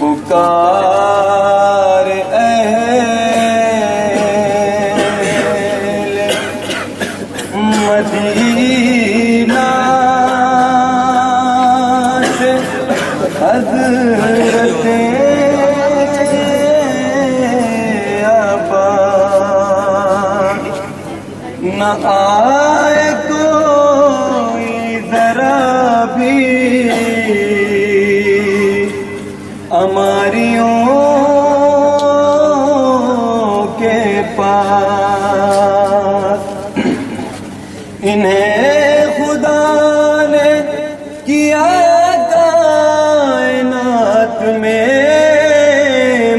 पुकार अहले मदीना से हज़रते अब्बास न आए कोई ज़रा भी हमारियों के पास। इन्हें खुदा ने किया कायनात में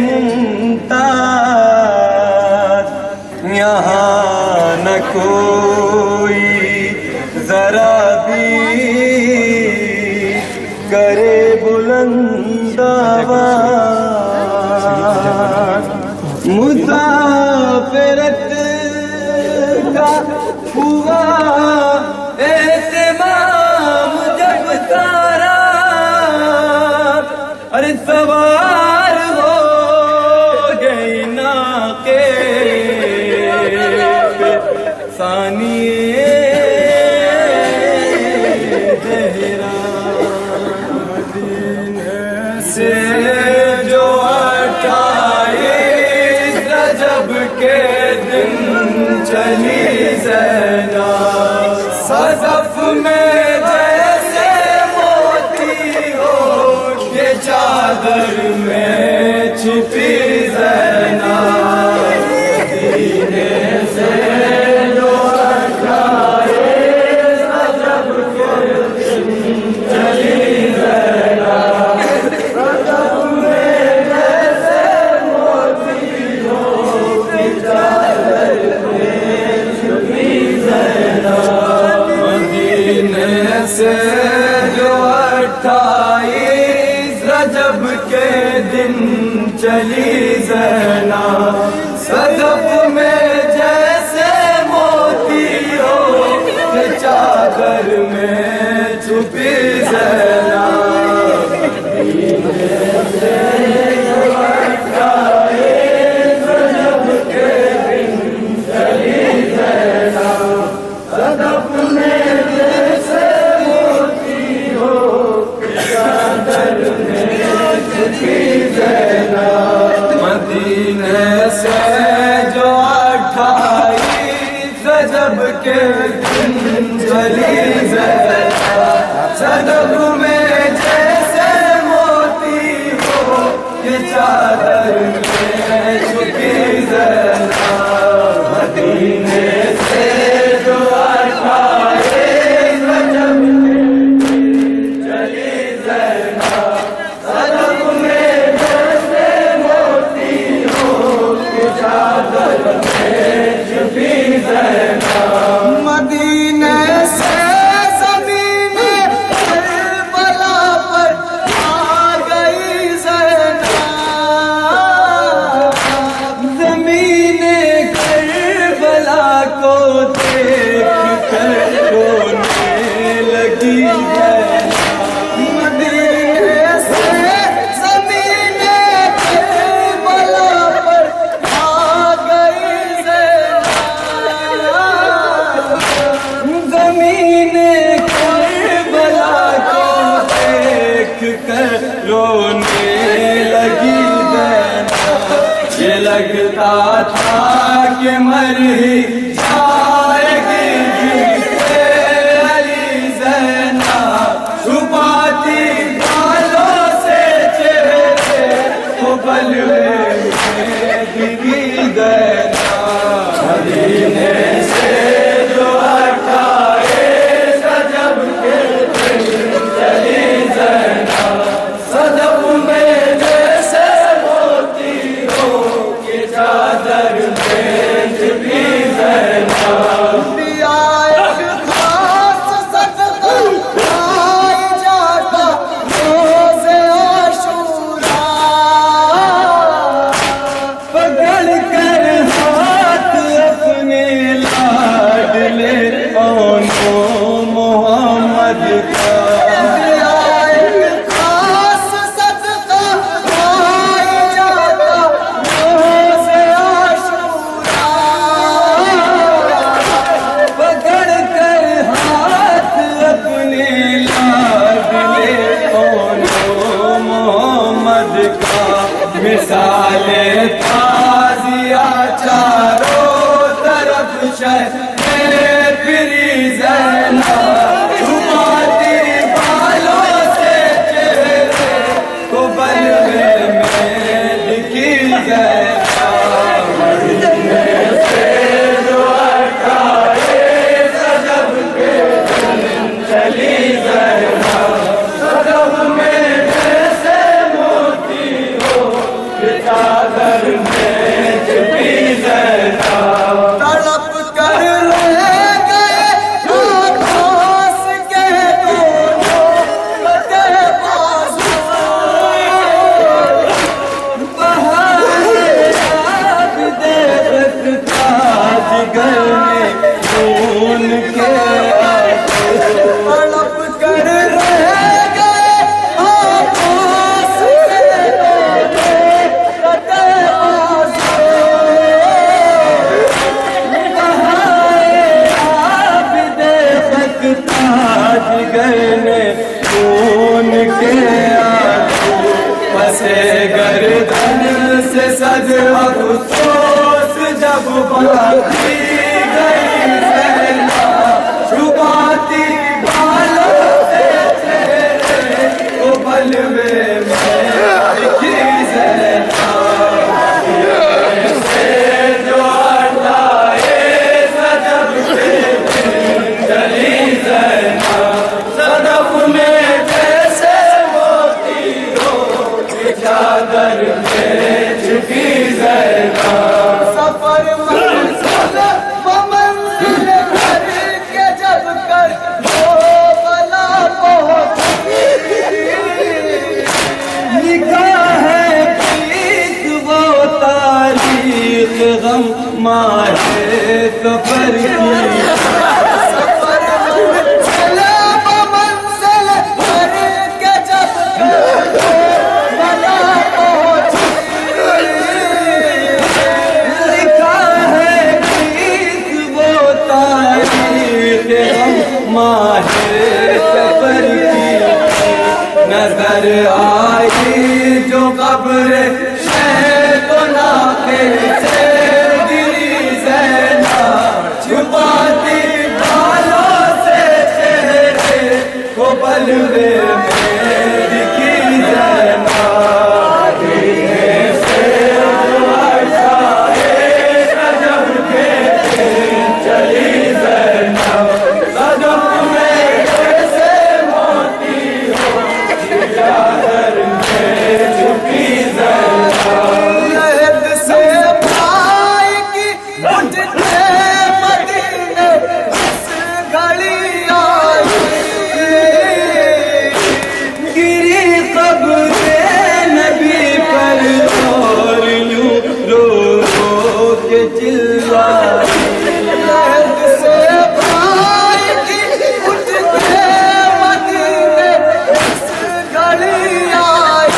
मुमताज, यहाँ न कोई जरा भी करे बुलंद आवाज। मुसाफिरत का हुआ एहतिमाम जब सारा, अरे सवार हो गई नाके पे सानिए जहरा। से जो 28 रजब के दिन चली ज़ैना, सज़फ में जैसे मोती हो के चादर में छुपी ज़ैना। मदीने से जो 28 रजब के दिन चली ज़ैना, से जो 28 रजब के दिन चली ज़ैना, सज़फ में जैसे मोती हो के चादर में छुपी ज़ैना। से जो 28 रजब के दिन चली ज़ैना, सज़फ में मदीने से जो 28 रजब के दिन चली ज़ैना, सज़फ में जैसे मोती हो के चादर में छुपी ज़ैना। मदीने से जो 28 रजब के दिन चली ज़ैना, सज़फ में जैसे मोती हो के चादर में छुपी ज़ैना। मदीने से ज़मीने करबला पर आ गई ज़ैना, ज़मीने करबला को देख कर रोने लगी ज़ैना। रोने लगी ज़ैना, ये लगता था कि मर ही जाएगी अली ज़ैना। छुपाती बालों से चेहरे को बलवे में गिरी ज़ैना। मदीने से जो 28 रजब के दिन चली ज़ैना, सज़फ में जैसे मोती हो के चादर में छुपी ज़ैना। कौनो मोहम्मद का खास सदका पाई जाता रोज़े आशूरा। पकड़ कर हाथ अपने लाडले कौनो मोहम्मद का मिसाले ताजिया चारों तरफ शहरे फिरी ज़ैना छुपाती बालों से चेहरे को बलवे में दिखी ज़ैना तड़प कर रह गए आकाश के दोनों लटे बाजू। तड़प कर रह गए आकाश के दोनों लटे गर्दन से सज अफसोस जब बाकी गई ज़ैना छुपाती बालों से चेहरे को बलवे में दिखी ज़ैना से जो हटाए सजब के चली ज़ैना सदफ में जैसे मोती हो चादर में छुपी ज़ैना सफर मंजिल करके जब कर वो बला पहुंची। लिखा है गीत वो तारीख गम मारे सफर की सफर मंजिल करके जब कर वो बला पहुंची। लिखा है गीत वो तारीख गम मारे सफर की नजर आई जो कब्र को नाके से गिरी ज़ैना छुपाती बालों से चेहरे को बलवे में दिखी ज़ैना से जो हटाए सजब के चली ज़ैना सजब में जैसे मोती हो चादर में छुपी ज़ैना लहद से भाई की उठते मदीने इस घड़ी आई। गिरी कब्र नबी पर और यूं रो रो के चिल्लाई लहद से भाई की उठते मदीने इस घड़ी आई।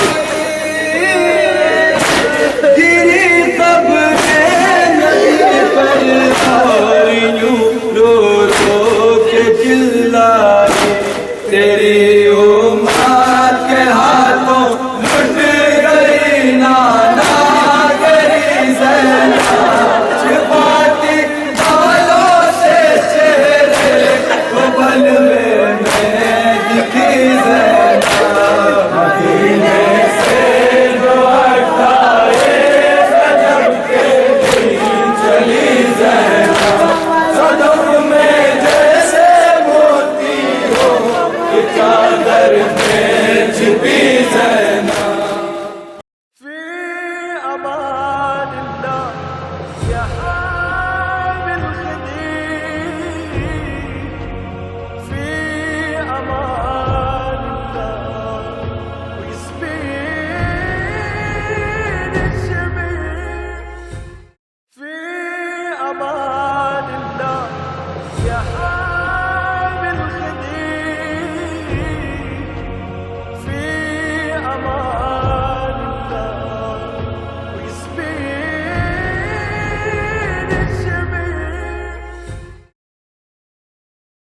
गिरी कब्र नबी पर और यूं रो रो के चिल्लाई तेरी